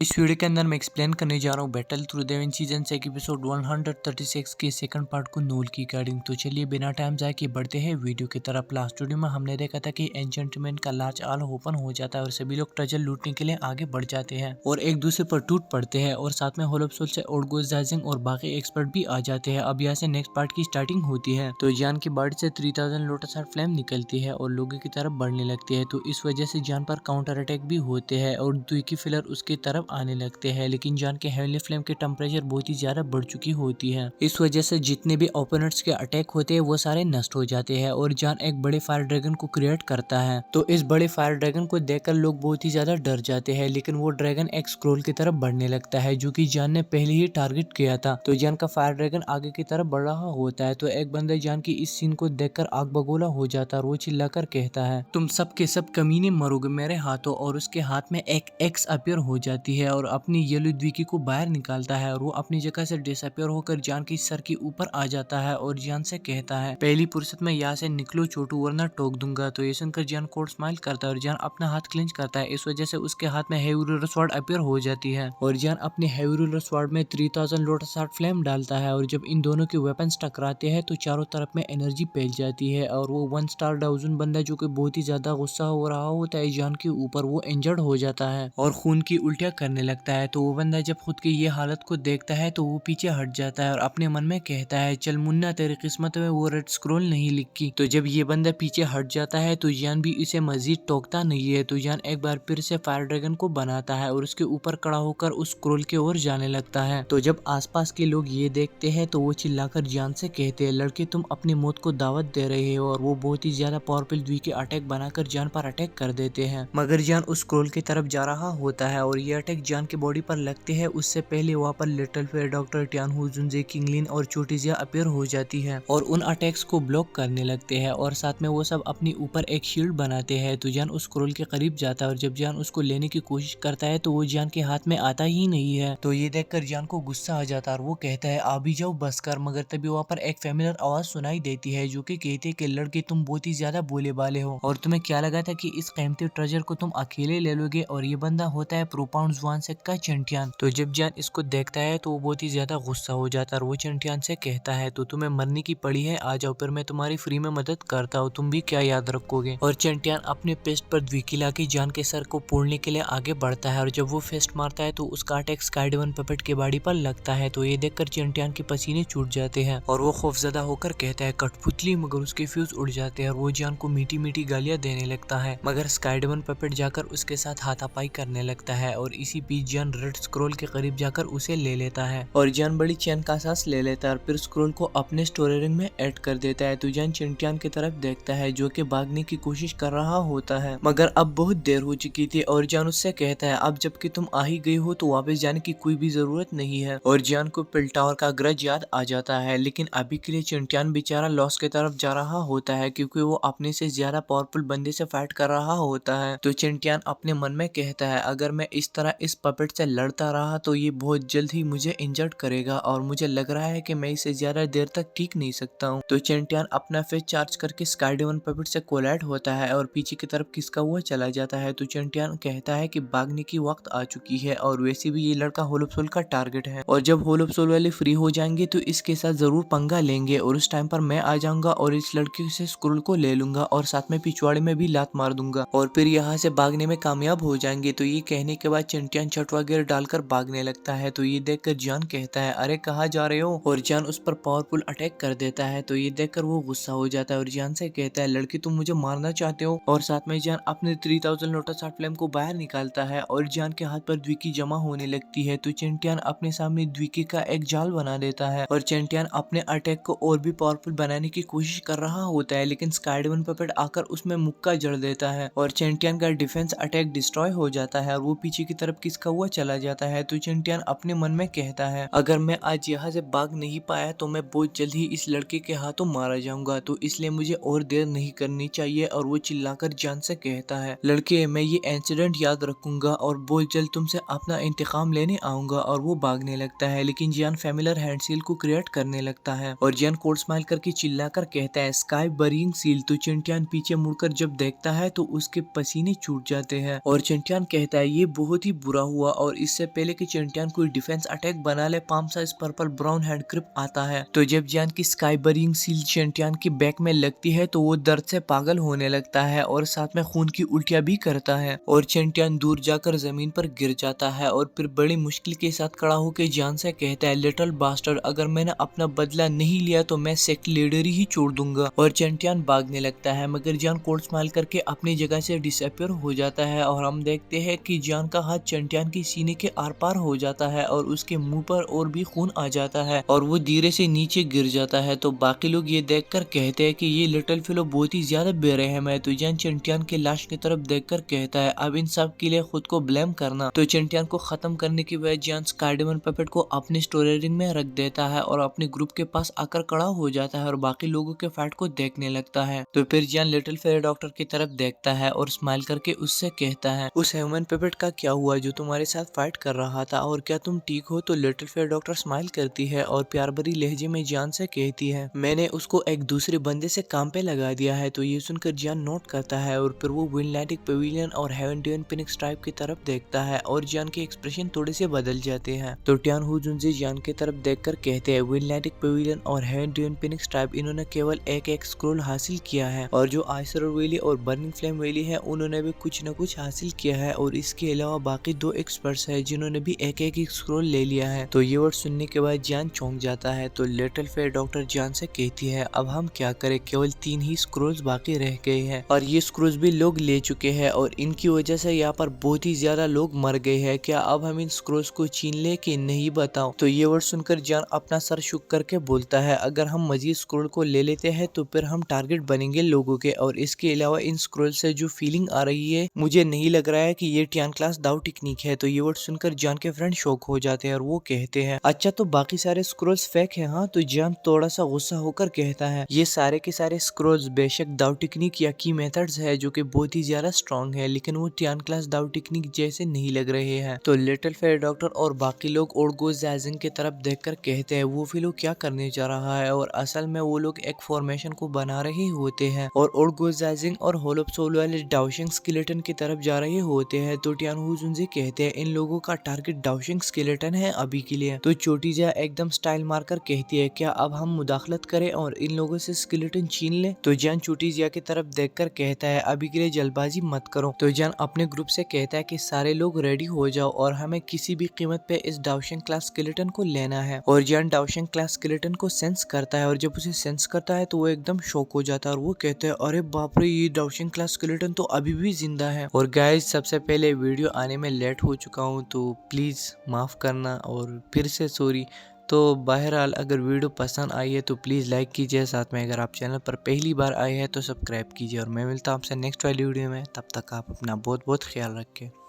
इस वीडियो के अंदर मैं एक्सप्लेन करने जा रहा हूँ battle through the Vinci season episode 136 के सेकंड पार्ट को नूल की गार्डिंग। तो चलिए बिना टाइम जाए कि बढ़ते हैं वीडियो की तरफ। लास्ट वीडियो में हमने देखा था कि एन्चेंटमेंट का लाच आल ओपन हो जाता है और सभी लोग ट्रेजर लूटने के लिए आगे बढ़ जाते हैं और एक दूसरे पर टूट पड़ते हैं और साथ में होलोप्सोल से ओडगोजाइजिंग और बाकी एक्सपर्ट भी आ जाते हैं। अब यहाँ से नेक्स्ट पार्ट की स्टार्टिंग होती है। तो जान की बॉडी से 3000 लोटस हार्ट फ्लेम निकलती है और लोगों की तरफ बढ़ने लगती है। तो इस वजह से जान पर काउंटर अटैक भी होते हैं और दुई फिलर उसकी तरफ आने लगते हैं। लेकिन जान के हेवनली फ्लेम की टेम्परेचर बहुत ही ज्यादा बढ़ चुकी होती है। इस वजह से जितने भी ओपोनेंट्स के अटैक होते हैं वो सारे नष्ट हो जाते हैं और जान एक बड़े फायर ड्रैगन को क्रिएट करता है। तो इस बड़े फायर ड्रैगन को देखकर लोग बहुत ही ज्यादा डर जाते हैं। लेकिन वो ड्रैगन एक स्क्रोल की तरफ बढ़ने लगता है जो कि जान ने पहले ही टारगेट किया था। तो जान का फायर ड्रैगन आगे की तरफ बढ़ रहा होता है। तो एक बंदा जान की इस सीन को देखकर आग बगोला हो जाता है और वो चिल्लाकर कहता है, तुम सब के सब कमीने मरोगे मेरे हाथों। और उसके हाथ में एक एक्स अपीयर हो जाती है और अपनी येलो द्विकी को बाहर निकालता है और वो अपनी जगह से डिसअपियर होकर जान की सर के ऊपर आ जाता है और जान से कहता है, पहली फुर्सत में यहाँ से निकलो छोटू वरना ठोक दूंगा। तो ये सुनकर जान कोड स्माइल करता है और जान अपना हाथ क्लिंच करता है। इस वजह से उसके हाथ में हेवी रूलर स्वॉर्ड अपीयर हो जाती है और जान अपने हेवी रूलर स्वॉर्ड में 3000 लोटस हार्ट फ्लेम डालता है और जब इन दोनों के वेपन्स टकराते हैं तो चारों तरफ में एनर्जी फैल जाती है और वो 1 स्टार डाउजन बंदा जो कि बहुत ही ज्यादा गुस्सा हो रहा होता है जान के ऊपर, वो इंजर्ड हो जाता है और खून की उल्टियां करने लगता है। तो वो बंदा जब खुद की ये हालत को देखता है तो वो पीछे हट जाता है और अपने मन में कहता है, चल मुन्ना तेरी किस्मत में वो रेड स्क्रोल नहीं लिखी। तो जब ये बंदा पीछे हट जाता है तो जान भी इसे मजीद टोकता नहीं है। तो जान एक बार फिर से फायर ड्रैगन को बनाता है और उसके ऊपर खड़ा होकर उस स्क्रोल की ओर जाने लगता है। तो जब आसपास के लोग ये देखते हैं तो वो चिल्लाकर जान से कहते हैं, लड़के तुम अपनी मौत को दावत दे रहे हो। और वो बहुत ही ज्यादा पावरफुल द्वी के अटैक बनाकर जान पर अटैक कर देते हैं। मगर जान उस स्क्रोल की तरफ जा रहा होता है और ये अटैक जान की बॉडी पर लगते हैं उससे पहले वहाँ पर लिटिल फेयर, डॉक्टर टियानहू, जुनजे, किंगलिन और चोटिजिया अपीयर हो जाती है और उन अटैक्स को ब्लॉक करने लगते हैं और साथ में वो सब अपने ऊपर एक शील्ड बनाते हैं। तो जान उस स्क्रोल के करीब जाता है और जब जान उसको लेने की कोशिश करता है तो वो जान के हाथ में आता ही नहीं है। तो ये देखकर जान को गुस्सा आ जाता है और वो कहता है, आ भी जाओ बस कर। मगर तभी वहाँ पर एक फेमिलियर आवाज सुनाई देती है जो कि कहती है कि लड़के तुम बहुत ही ज्यादा भोले भाले हो और तुम्हें क्या लगा था कि इस कीमती ट्रेजर को तुम अकेले ले लोगे। और ये बंदा होता है प्रोपाउंड जुआन से का चंटियान। तो जब जान इसको देखता है तो वो बहुत ही ज्यादा गुस्सा हो जाता है और वो चंटियान से कहता है, तो तुम्हें मरने की पड़ी है, आ जाओ फिर मैं तुम्हारी फ्री में मदद करता हूँ, तुम भी क्या याद रखोगे। और चंटियान अपने पेस्ट पर द्विकी लाके जान के सर को फोड़ने के लिए आगे बढ़ता है और जब वो फेस्ट मारता है तो उसका अटैक स्काईडेवन पपेट के बॉडी पर लगता है। तो ये देखकर चंटियान के पसीने छूट जाते हैं और वो खौफजदा होकर कहता है, कठपुतली। मगर उसके फ्यूज उड़ जाते हैं और वो जान को मीठी मीठी गालियां देने लगता है। मगर स्काईडेवन पपेट जाकर उसके साथ हाथापाई करने लगता है और इसी बीच जान रेड स्क्रोल के करीब जाकर उसे ले लेता है और जान बड़ी चैन का सांस ले लेता है और फिर स्क्रोल को अपने स्टोरेज रिंग में ऐड कर देता है। तो जान चंटियान की तरफ देखता है जो कि भागने की कोशिश कर रहा होता है मगर अब बहुत देर हो चुकी थी और जान उससे कहता है, अब जबकि तुम आ ही गई हो तो वापस जाने की कोई भी जरूरत नहीं है। और जान को पिल टावर का ग्रज याद आ जाता है। लेकिन अभी के लिए चंटियान बेचारा लॉस की तरफ जा रहा होता है क्योंकि वो अपने से ज्यादा पावरफुल बंदे से फाइट कर रहा होता है। तो चंटियान अपने मन में कहता है, अगर मैं इस तरह इस पपेट से लड़ता रहा तो ये बहुत जल्द ही मुझे इंजर्ड करेगा और मुझे लग रहा है कि मैं इसे ज्यादा देर तक ठीक नहीं सकता हूँ। तो चंटियान अपना फेस चार्ज करके स्काईडेवन पपेट से कोलाइड होता है और पीछे की तरफ किसका हुआ चला जाता है। तो चंटियान कहता है कि भागने की वक्त आ चुकी है और वैसे भी ये लड़का होलोप्सोल का टारगेट है और जब होलोप्सोल वाले फ्री हो जाएंगे तो इसके साथ जरूर पंगा लेंगे और उस टाइम पर मैं आ जाऊंगा और इस लड़की से स्क्रोल को ले लूंगा और साथ में पिछवाड़े में भी लात मार दूंगा और फिर यहाँ से भागने में कामयाब हो जाएंगे। तो ये कहने के बाद चंटियान छठवा गियर डालकर भागने लगता है। तो ये देखकर जान कहता है, अरे कहाँ जा रहे हो। और जान उस पर पावरफुल अटैक कर देता है। तो ये देखकर वो गुस्सा हो जाता है और जान से कहता है, लड़की तुम मुझे मारना चाहते हो। और साथ में जान अपने 3000 लोटस हार्ट फ्लेम को बाहर निकालता है और जान के हाथ पर द्विकी जमा होने लगती है। तो चंटियान अपने सामने द्विकी का एक जाल बना देता है और चंटियान अपने अटैक को और भी पावरफुल बनाने की कोशिश कर रहा होता है लेकिन स्काईडेवन पपेट आकर उसमें मुक्का जड़ देता है और चंटियान का डिफेंस अटैक डिस्ट्रॉय हो जाता है और वो पीछे की तरफ किसका हुआ चला जाता है। तो चंटियान अपने मन में कहता है, अगर मैं आज यहाँ से भाग नहीं पाया तो मैं बहुत जल्द ही इस लड़के के हाथों मारा जाऊंगा, तो इसलिए मुझे और देर नहीं करनी चाहिए। और वो चिल्लाकर जान से कहता है, लड़के मैं ये इंसिडेंट याद रखूंगा और बहुत जल्द तुमसे अपना इंतकाम लेने आऊंगा। और वो भागने लगता है लेकिन जान फेमिलियर हैंड सील को क्रिएट करने लगता है और जान कोड स्माइल करके चिल्लाकर कहता है, स्काई बरीइंग सील। तो चंटियान पीछे मुड़कर जब देखता है तो उसके पसीने छूट जाते हैं और चंटियान कहता है, ये बहुत ही बुरा हुआ और इससे पहले कि चेंटियान कोई डिफेंस अटैक बना ले palm size purple brown hand grip आता है। तो जब जियान की स्काई बरिंग सील चेंटियान की बैक में लगती है तो वो दर्द से पागल होने लगता है और साथ में खून की उल्टियां भी करता है और चेंटियान दूर जाकर जमीन पर गिर जाता है और फिर बड़ी मुश्किल के साथ खड़ा होकर जियान से कहता है, लिटिल बास्टर्ड, अगर मैंने अपना बदला नहीं लिया तो मैं सेक्ट लीडर ही छोड़ दूंगा। और चेंटियान भागने लगता है मगर जियान कोल्ड स्माइल करके अपनी जगह से डिसअपियर हो जाता है और हम देखते हैं कि जियान का हाथ चेंटियान की सीने के आर पार हो जाता है और उसके मुंह पर और भी खून आ जाता है और वो धीरे से नीचे गिर जाता है। तो बाकी लोग ये देखकर कहते हैं कि ये लिटिल फेलो बहुत ही ज्यादा बेरहम है। तो जियान चेंटियान के लाश की तरफ देखकर कहता है, अब इन सब के लिए खुद को ब्लेम करना। तो चेंटियान को खत्म करने की वजह जियान स्काईडेमन पपेट को अपनी स्टोरेज रूम में रख देता है और अपने ग्रुप के पास आकर खड़ा हो जाता है और बाकी लोगों के फाइट को देखने लगता है। तो फिर जियान लिटिल फेलो डॉक्टर की तरफ देखता है और स्माइल करके उससे कहता है, उस ह्यूमन पपेट का क्या हुआ जो तुम्हारे साथ फाइट कर रहा था और क्या तुम ठीक हो? तो लिटिल फेलो डॉक्टर स्माइल करती है और प्यार भरी लहजे में जियान से कहती है, मैंने उसको एक दूसरे बंदे से काम पे लगा दिया है। तो ये सुनकर जियान नोट करता है और फिर वो विंडलैंडिक पेविलियन और हेवन ड्यून फिनिक्स ट्राइब की तरफ देखता है और जियान के एक्सप्रेशन थोड़े से बदल जाते हैं। तो टियान हु जुनजी जियान की तरफ देखकर कहते हैं, विंडलैंडिक पेविलियन और हेवन ड्यून फिनिक्स ट्राइब इन्होंने केवल एक स्क्रोल हासिल किया है और जो आइसरोर वैली और बर्निंग फ्लेम वैली है उन्होंने भी कुछ न कुछ हासिल किया है और इसके अलावा बाकी 2 एक्सपर्ट्स है जिन्होंने भी एक स्क्रोल ले लिया है। तो ये वर्ड सुनने के बाद जियान चौंक जाता है। तो लिटिल फेलो डॉक्टर जियान से कहती है, अब हम क्या करें, केवल 3 ही स्क्रोल्स बाकी रह गए हैं और ये स्क्रोल्स भी लोग ले चुके हैं और इनकी वजह से यहाँ पर बहुत ही ज्यादा लोग मर गए हैं। क्या अब हम इन स्क्रोल्स को छीन ले कि नहीं, बताओ? तो ये वर्ड सुनकर जियान अपना सर शुक करके बोलता है, अगर हम मजीद स्क्रोल को ले लेते हैं तो फिर हम टारगेट बनेंगे लोगों के और इसके अलावा इन स्क्रोल से जो फीलिंग आ रही है मुझे नहीं लग रहा है कि ये टियान क्लास दाव टेक्निक है। तो ये वर्ड सुनकर जियान के फ्रेंड शॉक हो जाते हैं और वो कहते हैं, अच्छा तो बाकी सारे स्क्रोल्स फेक है? हाँ। तो जियान थोड़ा सा गुस्सा होकर कहता है, ये सारे के सारे स्क्रोल्स बेशक दाव टेक्निक या की मेथड्स है जो कि बहुत ही ज्यादा स्ट्रॉन्ग है लेकिन वो टियान क्लास दाव टेक्निक जैसे नहीं लग रहे हैं। तो लिटिल फेलो डॉक्टर और बाकी लोग ओर्गो ज़ाइजिंग की तरफ देखकर कहते हैं, वो फेलो क्या करने जा रहा है और असल में वो लोग एक फॉर्मेशन को बना रहे होते हैं और ओर्गो ज़ाइजिंग और होलोप सोल वाले डाउशिंग स्केलेटन की तरफ जा रहे होते हैं। तो टियान हु जुनजी कहते हैं, इन लोगों का टारगेट डाउशिंग स्केलेटन है अभी के लिए। तो छोटी जा एकदम स्टाइल मारकर कहती है, क्या अब हम मुदाखलत करें और इन लोगों से स्केलेटन छीन ले? तो जियान छोटी जिया की तरफ देखकर कहता है, अभी के लिए जल्दबाजी मत करो। तो जियान अपने ग्रुप से कहता है कि सारे लोग रेडी हो जाओ और हमें किसी भी कीमत पे इस डाउशिंग क्लास स्केलेटन को लेना है। और जियान डाउशिंग क्लास स्केलेटन को सेंस करता है और जब उसे सेंस करता है तो वो एकदम शॉक हो जाता है और वो कहता है, अरे बाप रे, ये डाउशिंग क्लास स्केलेटन तो अभी भी जिंदा है। और गाइस, सबसे पहले वीडियो आने में लेट हो चुका हूँ तो प्लीज माफ करना और फिर से सॉरी। तो बहरहाल अगर वीडियो पसंद आई है तो प्लीज़ लाइक कीजिए, साथ में अगर आप चैनल पर पहली बार आए हैं तो सब्सक्राइब कीजिए और मैं मिलता हूँ आपसे नेक्स्ट वाली वीडियो में। तब तक आप अपना बहुत बहुत ख्याल रखें।